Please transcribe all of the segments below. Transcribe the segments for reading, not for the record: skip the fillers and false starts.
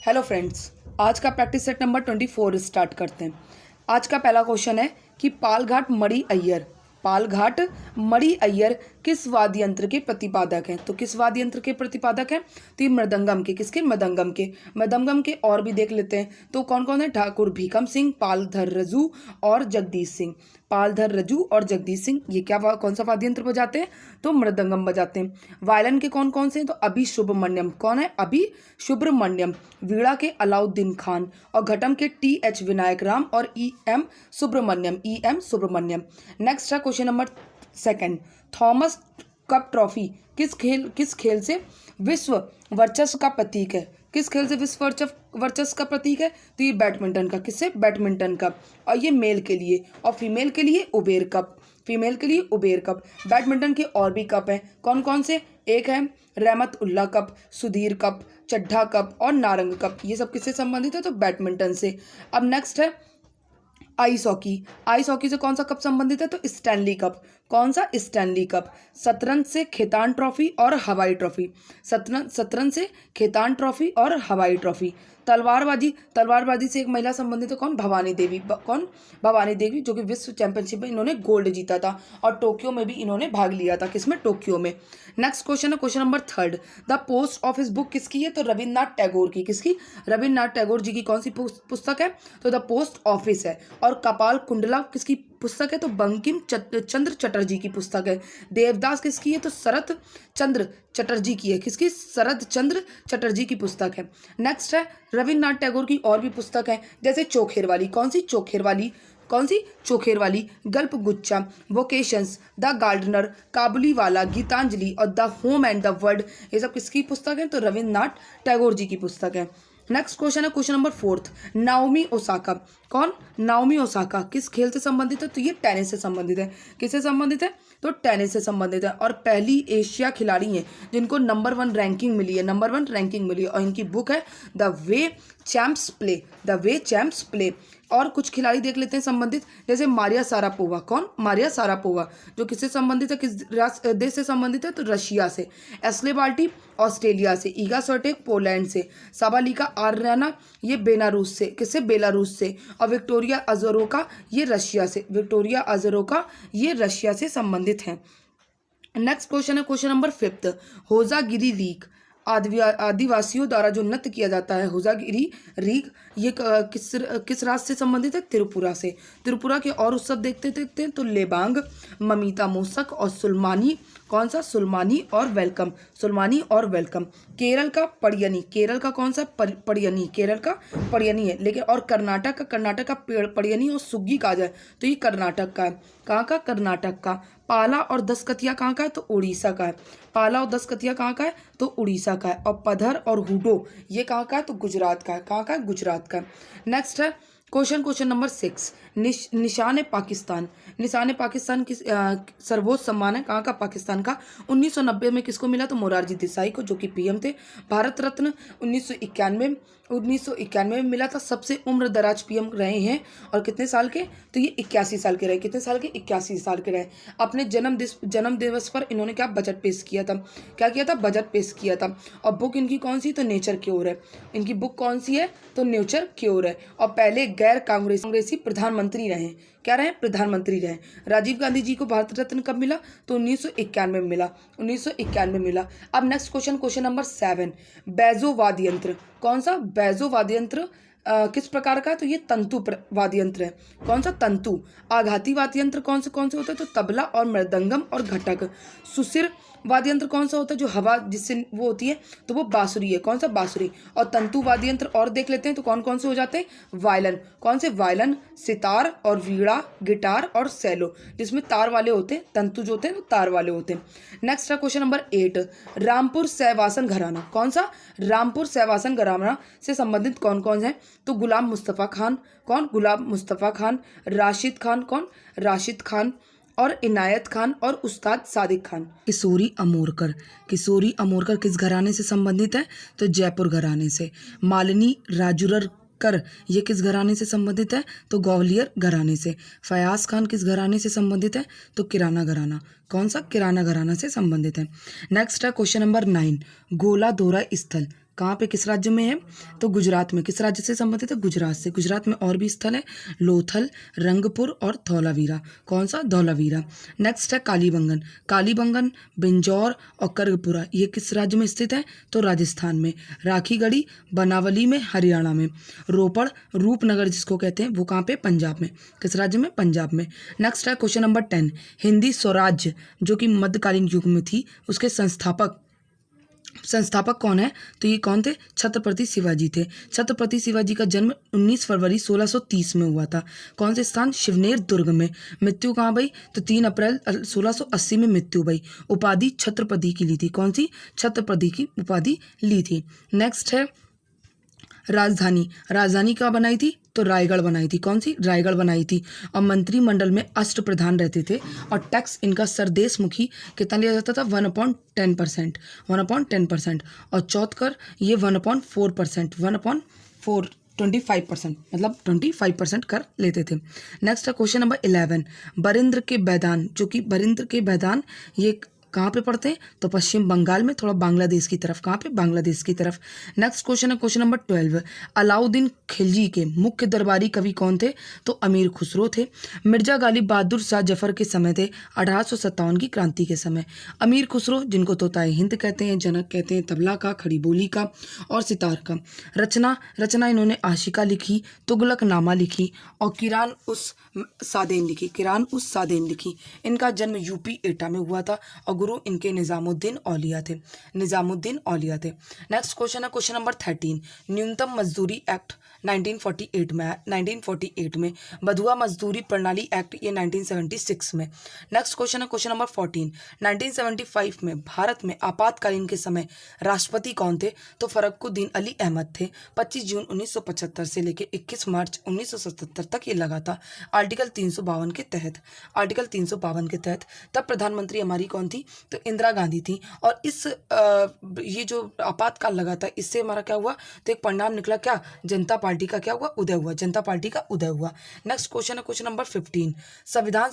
Hello friends, आज का practice set number 24 start करते हैं। आज का पहला क्वेश्चन है कि पालघाट मणि अय्यर किस वाद्य यंत्र के प्रतिपादक हैं। तो किस वाद्य यंत्र के प्रतिपादक हैं? तो ये मृदंगम के। किसके? मृदंगम के। और भी देख लेते हैं तो कौन कौन है? ठाकुर भीखम सिंह, पालधर रजू और जगदीश सिंह। पालधर रजू और जगदीश सिंह ये कौन सा वाद्य यंत्र बजाते हैं? तो मृदंगम बजाते हैं। वायलिन के कौन कौन से हैं? तो अभी शुभ्रमण्यम। कौन है? अभी शुभ्रमण्यम। वीणा के अलाउद्दीन खान और घटम के टी.एच. विनायक राम और ई.एम. सुब्रमण्यम। नेक्स्ट है question number second. Thomas cup trophy किस खेल से विश्व वर्चस्व का प्रतीक है? किस खेल से विश्व वर्चस्व का प्रतीक है? तो ये बैडमिंटन का। किससे? बैडमिंटन का। और ये मेल के लिए, और फीमेल के लिए उबेर कप। बैडमिंटन के और भी कप हैं। कौन कौन से? एक है Rahmat Ullah cup, Sudhir cup, Chadha cup और नारंग कप। ये सब किससे संबंधित है? तो बैडमिंटन से। अब नेक्स्ट है आइस हॉकी से कौन सा कप संबंधित है? तो स्टैनली कप। कौन सा? Stanley cup. शतरंज से खेतान ट्रॉफी और हवाई ट्रॉफी। शतरंज से खेतान ट्रॉफी और हवाई ट्रॉफी। तलवारबाजी से एक महिला संबंधित है। कौन? भवानी देवी, जो कि विश्व चैंपियनशिप में इन्होंने गोल्ड जीता था और टोक्यो में भी इन्होंने भाग लिया था। किसमें? टोक्यो में। नेक्स्ट क्वेश्चन है question number third. The post office book किसकी है? तो रविन्द्रनाथ टैगोर की। किसकी? रविन्द्रनाथ टैगोर जी की कौन सी पुस्तक है? तो द पोस्ट ऑफिस है। और कपाल कुंडला किसकी पुस्तक है? तो बंकिम चंद्र चटर्जी की पुस्तक है। देवदास किसकी है? तो शरत चंद्र चटर्जी की है। किसकी? शरद चंद्र चटर्जी की पुस्तक है। नेक्स्ट है रविन्द्रनाथ टैगोर की और भी पुस्तक है, जैसे चोखेर वाली। कौन सी? चोखेर वाली। गल्प गुच्छा, वोकेशंस, द गार्डनर, काबुली वाला, गीतांजलि और the home and the world, ये सब किसकी पुस्तक है? तो रविन्द्रनाथ टैगोर जी की पुस्तक है। नेक्स्ट क्वेश्चन है question number fourth. Naomi Osaka. कौन? नाओमी ओसाका किस खेल से संबंधित है? तो ये टेनिस से संबंधित है। किससे संबंधित है? तो टेनिस से संबंधित है। और पहली एशिया खिलाड़ी हैं जिनको नंबर 1 रैंकिंग मिली है। और इनकी बुक है द वे चैम्प्स प्ले। और कुछ खिलाड़ी देख लेते हैं संबंधित, जैसे मारिया सारापोवा। कौन? मारिया सारापोवा, जो किससे संबंधित है? किस देश से संबंधित है? तो रशिया से। एस्ले बाल्टी ऑस्ट्रेलिया से। ईगा स्विएटेक पोलैंड से। साबालिका आर्याना ये बेलारूस से। किससे? बेलारूस से। और विक्टोरिया अज़ारेंका ये रशिया से संबंधित हैं। नेक्स्ट क्वेश्चन है question number fifth. Hojagiri rig आदिवासियों द्वारा जो नृत्य किया जाता है, होजागिरी रीग, ये किस राज्य से संबंधित है? त्रिपुरा से। त्रिपुरा के और उत्सव देखते हैं तो लेबांग, ममिता मोसक और सुलमानी। कौन सा? सुलमानी और वेलकम। केरल का पड़ियनी। केरल का कौन सा? पड़ियनी। केरल का पड़ियनी है। लेकिन और कर्नाटक का पड़ियनी और सुग्गी कहा जाए तो ये कर्नाटक का है। कहाँ का? कर्नाटक का। पाला और दसकतिया कहाँ का है? तो उड़ीसा का है। और पधर और हुडो ये कहाँ का है? तो गुजरात का है। कहाँ का है? गुजरात का। नेक्स्ट है क्वेश्चन नंबर 6। निशान पाकिस्तान किस सर्वोच्च सम्मान है? कहाँ का? पाकिस्तान का। 1990 में किसको मिला? तो मोरारजी देसाई को, जो कि पीएम थे। भारत रत्न 1991 में मिला था। सबसे उम्र दराज पीएम रहे हैं और कितने साल के? तो ये 81 साल के रहे। कितने साल के? 81 साल के रहे। अपने जन्म दिवस पर इन्होंने क्या बजट पेश किया था? बजट पेश किया था। और बुक इनकी कौन सी? तो नेचर क्योर है। इनकी बुक कौन सी है? तो नेचर क्योर है। और पहले गैर कांग्रेसी प्रधानमंत्री रहे। क्या रहे? प्रधानमंत्री रहे। राजीव गांधी जी को भारत रत्न कब मिला? तो 1991 में मिला। अब नेक्स्ट क्वेश्चन नंबर 7। बैजो वाद्य यंत्र। कौन सा? बैजो वाद्य यंत्र किस प्रकार का? तो ये तंतु वाद्य यंत्र है। कौन सा? तंतु। आघाती वाद्य यंत्र कौन से होता है? तो तबला और मृदंगम और घटक। सुसिर वाद्य यंत्र कौन सा होता है? जो हवा जिससे वो होती है तो वो बांसुरी है। कौन सा? बांसुरी। और तंतु वाद्य यंत्र और देख लेते हैं तो कौन कौन से हो जाते हैं? वायलिन। कौन से? वायलिन, सितार और वीणा, गिटार और सेलो, जिसमें तार वाले होते हैं। तंतु जो होते हैं वो तार वाले होते हैं। नेक्स्ट है क्वेश्चन नंबर 8। रामपुर सहवासन घराना। कौन सा? रामपुर सहवासन घराना से संबंधित कौन कौन है? तो गुलाम मुस्तफ़ा खान। कौन? गुलाम मुस्तफ़ा खान। राशिद खान। कौन? राशिद खान और इनायत खान और उस्ताद सादिक खान। किशोरी अमोरकर किस घराने से संबंधित है? तो जयपुर घराने से। मालिनी राजुरकर ये किस घराने से संबंधित है? तो ग्वालियर घराने से। फयाज खान किस घराने से संबंधित है? तो किराना घराना। कौन सा? किराना घराना से संबंधित है। नेक्स्ट है क्वेश्चन नंबर 9। गोला दोरा स्थल कहाँ पे, किस राज्य में है, तो गुजरात में। किस राज्य से संबंधित है, गुजरात से। गुजरात में और भी स्थल है, लोथल, रंगपुर और धौलावीरा। कौन सा, धौलावीरा। नेक्स्ट है कालीबंगन। कालीबंगन, बिंजौर और करगपुरा, ये किस राज्य में स्थित है, तो राजस्थान में। राखीगढ़ी, बनावली में, हरियाणा में। रोपड़, रूपनगर जिसको कहते हैं, वो कहाँ पे, पंजाब में। किस राज्य में, पंजाब में। नेक्स्ट है क्वेश्चन नंबर 10, हिंदी स्वराज्य जो कि मध्यकालीन युग में थी, उसके संस्थापक कौन है, तो ये कौन थे, छत्रपति शिवाजी थे। छत्रपति शिवाजी का जन्म 19 फरवरी 1630 में हुआ था। कौन से स्थान, शिवनेर दुर्ग में। मृत्यु कहाँ भई, तो 3 अप्रैल 1680 में मृत्यु भई। उपाधि छत्रपति की ली थी, कौन सी, छत्रपति की उपाधि ली थी। नेक्स्ट है राजधानी। राजधानी कहाँ बनाई थी, तो रायगढ़ बनाई थी। कौन सी, रायगढ़ बनाई थी। और मंत्रिमंडल में अष्टप्रधान रहते थे और टैक्स इनका सरदेश मुखी कितना लिया जाता था, 1/10%, 1/10%। और चौथ कर ये 1/4%, 1/4, 25%, मतलब 25% कर लेते थे। नेक्स्ट है क्वेश्चन नंबर 11, बरिंद्र के बैदान, जो कि बरिंद्र के बैदान ये कहाँ पे पढ़ते हैं, तो पश्चिम बंगाल में, थोड़ा बांग्लादेश की तरफ। कहाँ पे, बांग्लादेश की तरफ। नेक्स्ट क्वेश्चन है क्वेश्चन नंबर 12, अलाउद्दीन खिलजी के मुख्य दरबारी कवि कौन थे, तो अमीर खुसरो थे। मिर्जा गालिब बहादुर शाह जफर के समय थे, 1857 की क्रांति के समय। अमीर खुसरो जिनको तोताए हिंद कहते हैं, जनक कहते हैं तबला का, खड़ी बोली का और सितार का। रचना इन्होंने आशिका लिखी, तुगलकनामा लिखी और किरान उस सादेन लिखी, किरान उस सादेन लिखी। इनका जन्म यूपी एटा में हुआ था और गुरु इनके निजामुद्दीन औलिया थे, निजामुद्दीन औलिया थे। नेक्स्ट क्वेश्चन है क्वेश्चन नंबर 13, न्यूनतम मजदूरी एक्ट 1948 में, बधुआ मजदूरी प्रणाली एक्ट ये 1976 में। नेक्स्ट क्वेश्चन है क्वेश्चन नंबर 14, 1975 में भारत में आपातकालीन के समय राष्ट्रपति कौन थे, तो फरक्कुद्दीन अली अहमद थे। 25 जून 1975 से लेकर 21 मार्च 1977 तक ये लगा था, आर्टिकल 352 के तहत। आर्टिकल 352 के तहत तब प्रधानमंत्री हमारी कौन थी, तो इंदिरा गांधी थी। और इस ये जो आपातकाल लगा था, इससे हमारा क्या हुआ, तो एक परिणाम निकला, क्या, जनता पार्टी का क्या हुआ, उदय हुआ, जनता पार्टी का उदय हुआ। नेक्स्ट क्वेश्चन है क्वेश्चन नंबर 15, संविधान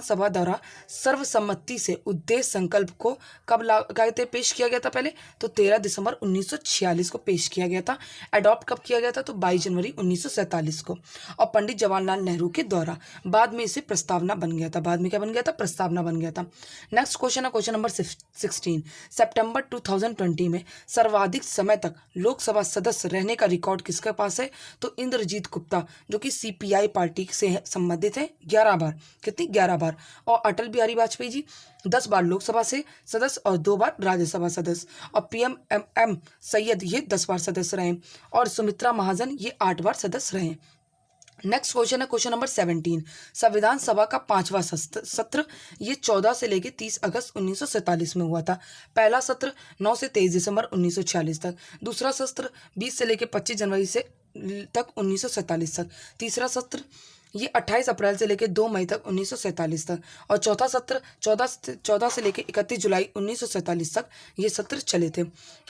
सभा द्वारा सर्वसम्मति से उद्देश्य संकल्प को कब कहते पेश किया गया था, पहले तो 13 दिसंबर 1946 को पेश किया गया था। अडॉप्ट कब किया गया था, तो 22 जनवरी 1947 को। और पंडित जवाहरलाल नेहरू के द्वारा बाद में इसे प्रस्तावना बन गया था, बाद में क्या बन गया था, प्रस्तावना बन गया था। नेक्स्ट क्वेश्चन है क्वेश्चन नंबर 16, सितंबर 2020 में सर्वाधिक समय तक लोकसभा सदस्य रहने का रिकॉर्ड किसके पास है, तो इंद्रजीत गुप्ता, जो कि सीपीआई पार्टी से संबंधित है, 11 बार। कितनी, 11 बार। और अटल बिहारी वाजपेयी जी 10 बार लोकसभा से सदस्य और 2 बार राज्यसभा सदस्य। और पीएम एम सैयद ये 10 बार सदस्य रहे और सुमित्रा महाजन ये 8 बार सदस्य रहे। नेक्स्ट क्वेश्चन है क्वेश्चन नंबर 17, संविधान सभा का 5वां सत्र ये 14 से लेकर 30 अगस्त 1947 में हुआ था। पहला सत्र 9 से 23 दिसंबर 1946 तक, दूसरा सत्र 20 से लेकर 25 जनवरी से तक 1947 तक, तीसरा सत्र ये 28 अप्रैल से लेकर 2 मई तक 1947 तक, और चौथा सत्र 14 से लेकर 31 जुलाई 1947 तक ये सत्र चले थे।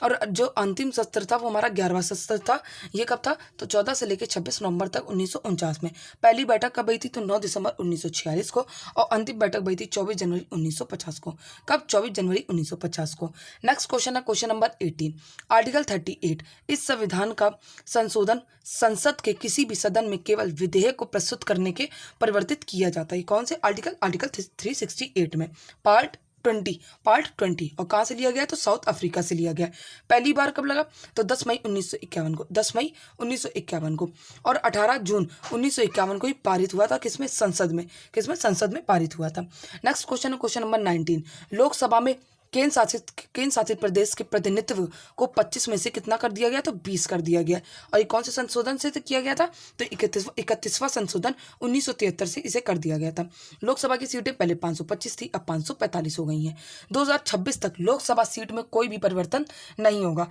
और जो अंतिम सत्र था वो हमारा 11वां सत्र था, ये कब था, तो 14 से लेकर 26 नवंबर तक 1949 में। पहली बैठक कब हुई थी, तो 9 दिसंबर 1946 को, और अंतिम बैठक हुई थी 24 जनवरी 1950 को। कब, 24 जनवरी 1950 को। नेक्स्ट क्वेश्चन है क्वेश्चन नंबर 18, आर्टिकल 38, इस संविधान का संशोधन संसद के किसी भी सदन में केवल विधेयक को प्रस्तुत करने के परिवर्तित किया जाता है। कौन से, आर्टिकल 368 में, पार्ट 20। और कहाँ से लिया गया, तो साउथ अफ्रीका से लिया गया। पहली बार कब लगा, तो 10 मई 1951 को, 10 मई 1951 को। और 18 जून 1951 को ही पारित हुआ था, किसमें, संसद में पारित हुआ था। नेक्स्ट क्वेश्चन है क्वेश्चन नंबर 19, लोकसभा में केंद्र शासित प्रदेश के प्रतिनिधित्व को 25 में से कितना कर दिया गया, तो 20 कर दिया गया। और ये कौन से संशोधन से किया गया था, तो 31वां संशोधन 1973 से इसे कर दिया गया था। लोकसभा की सीटें पहले 525 थी, अब 545 हो गई हैं। 2026 तक लोकसभा सीट में कोई भी परिवर्तन नहीं होगा।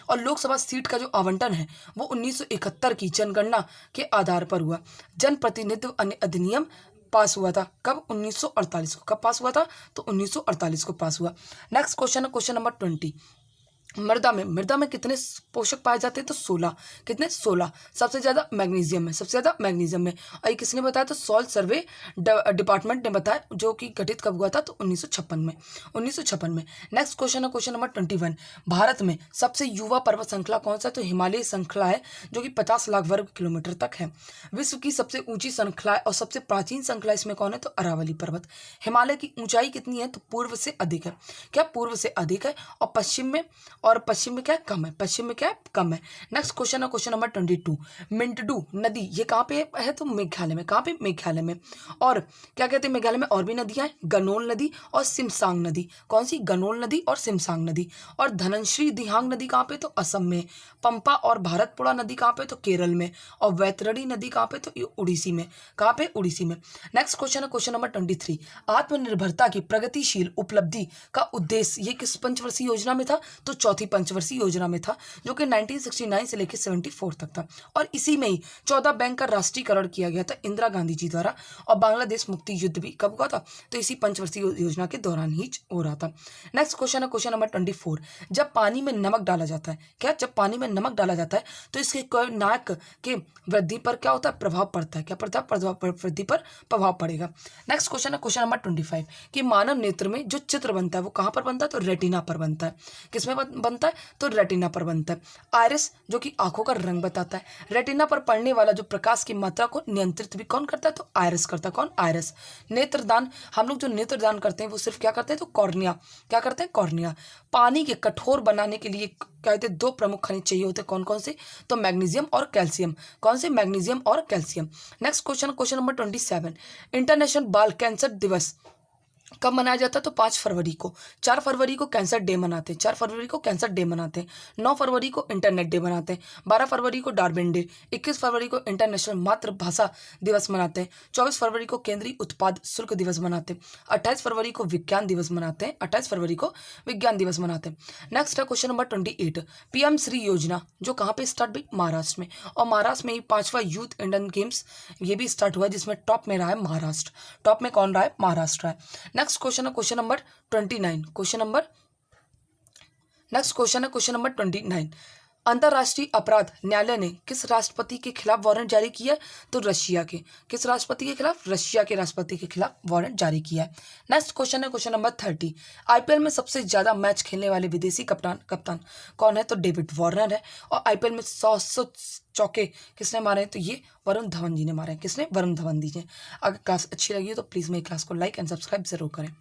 और लोकसभा सीट का जो आवंटन है वो 1971 की जनगणना के आधार पर हुआ। जनप्रतिनिधित्व अधिनियम पास हुआ था कब, 1948 को। कब पास हुआ था, तो 1948 को पास हुआ। नेक्स्ट क्वेश्चन है क्वेश्चन नंबर 20, मृदा में कितने पोषक पाए जाते हैं? तो 16। कितने? 16। सबसे ज़्यादा मैग्नीशियम में, सबसे ज़्यादा मैग्नीशियम में। और ये किसने बताया? तो सॉइल सर्वे डिपार्टमेंट ने बताया, जो कि गठित कब हुआ था? तो 1956 में। 1956 में। नेक्स्ट क्वेश्चन है क्वेश्चन नंबर 21। भारत में सबसे युवा पर्वत श्रृंखला कौन सा है? तो हिमालय श्रृंखला है, जो कि 50 लाख वर्ग किलोमीटर तक है। विश्व की सबसे ऊंची श्रृंखला और सबसे प्राचीन श्रृंखला इसमें कौन है? तो अरावली पर्वत। हिमालय की ऊंचाई कितनी है? तो पूर्व से अधिक है। क्या? पूर्व से अधिक है। और पश्चिम में क्या है? कम है। पश्चिम में क्या है? कम है। नेक्स्ट क्वेश्चन है क्वेश्चन नंबर 22। मिंटडू नदी ये कहाँ पे है? तो मेघालय में। कहाँ पे? मेघालय में। और क्या कहते हैं मेघालय में और भी नदियां हैं, गनोल नदी और सिमसांग नदी। कौन सी? गनोल नदी और सिमसांग नदी। और धनश्री दिहांग नदी कहाँ पे? तो असम में। पंपा और भारतपुड़ा नदी कहाँ पे? तो केरल में। और वैतरणी नदी कहाँ पे? तो ये उड़ीसी में। कहाँ पे? उड़ीसी में। नेक्स्ट क्वेश्चन है क्वेश्चन नंबर 23। आत्मनिर्भरता की प्रगतिशील उपलब्धि का उद्देश्य ये किस पंचवर्षीय योजना में था? तो चौथी पंचवर्षीय योजना में था, जो कि 1969 से लेकर 74 तक था। और इसी में ही 14 बैंक का राष्ट्रीयकरण किया गया था इंदिरा गांधी जी द्वारा। और बांग्लादेश मुक्ति युद्ध भी कब हुआ था? तो इसी पंचवर्षीय योजना के दौरान ही हो रहा था। नेक्स्ट क्वेश्चन है क्वेश्चन नंबर 24। जब पानी में नमक डाला जाता है, क्या? जब पानी में नमक डाला जाता है तो इसके नाक के वृद्धि पर क्या होता है? प्रभाव पड़ता है। क्या पड़ता है? वृद्धि पर प्रभाव पड़ेगा। नेक्स्ट क्वेश्चन है क्वेश्चन नंबर 25 कि मानव नेत्र में जो चित्र बनता है वो कहाँ पर बनता है? तो रेटिना पर बनता है। किसमें बनता है? तो रेटिना पर बनता है। आयरिस जो कि आंखों का रंग बताता है। रेटिना पर पड़ने वाला जो प्रकाश की मात्रा को नियंत्रित भी कौन करता है? तो आयरिस करता है। कौन? आयरिस। नेत्रदान, हम लोग जो नेत्रदान करते हैं वो सिर्फ क्या करते हैं? तो कॉर्निया। क्या करते हैं? कॉर्निया। पानी के कठोर बनाने के लिए क्या कहते हैं? दो प्रमुख खनिज चाहिए होते हैं। कौन कौन से? तो मैग्नीशियम और कैल्शियम। कौन से? मैग्नीशियम और calcium. Next question question number 27। International बाल कैंसर दिवस कब मनाया जाता है? तो 5 फरवरी को। 4 फरवरी को कैंसर डे मनाते हैं। 4 फरवरी को कैंसर डे मनाते हैं। 9 फरवरी को इंटरनेट डे मनाते हैं। 12 फरवरी को डार्विन डे। 21 फरवरी को इंटरनेशनल मातृभाषा दिवस मनाते हैं। 24 फरवरी को केंद्रीय उत्पाद शुल्क दिवस मनाते हैं। 28 फरवरी को विज्ञान दिवस मनाते हैं। 28 फरवरी को विज्ञान दिवस मनाते हैं। नेक्स्ट है क्वेश्चन नंबर 28। पीएम श्री योजना जो कहाँ पे स्टार्ट हुई? महाराष्ट्र में। और महाराष्ट्र में ही 5वां यूथ इंडियन गेम्स ये भी स्टार्ट हुआ है, जिसमें टॉप में रहा है महाराष्ट्र। टॉप में कौन रहा है? महाराष्ट्र है। नेक्स्ट क्वेश्चन है क्वेश्चन नंबर 29। नेक्स्ट क्वेश्चन है क्वेश्चन नंबर 29। अंतर्राष्ट्रीय अपराध न्यायालय ने किस राष्ट्रपति के खिलाफ वारंट जारी किया है? तो रशिया के। किस राष्ट्रपति के खिलाफ? रशिया के राष्ट्रपति के खिलाफ वारंट जारी किया है। नेक्स्ट क्वेश्चन है क्वेश्चन नंबर 30। आईपीएल में सबसे ज्यादा मैच खेलने वाले विदेशी कप्तान कौन है? तो डेविड वार्नर है। और आईपीएल में 100 चौके किसने मारे हैं? तो ये वरुण धवन जी ने मारे हैं। किसने? वरुण धवन जी ने। अगर क्लास अच्छी लगी हो तो प्लीज़ मेरी क्लास को लाइक एंड सब्सक्राइब जरूर करें।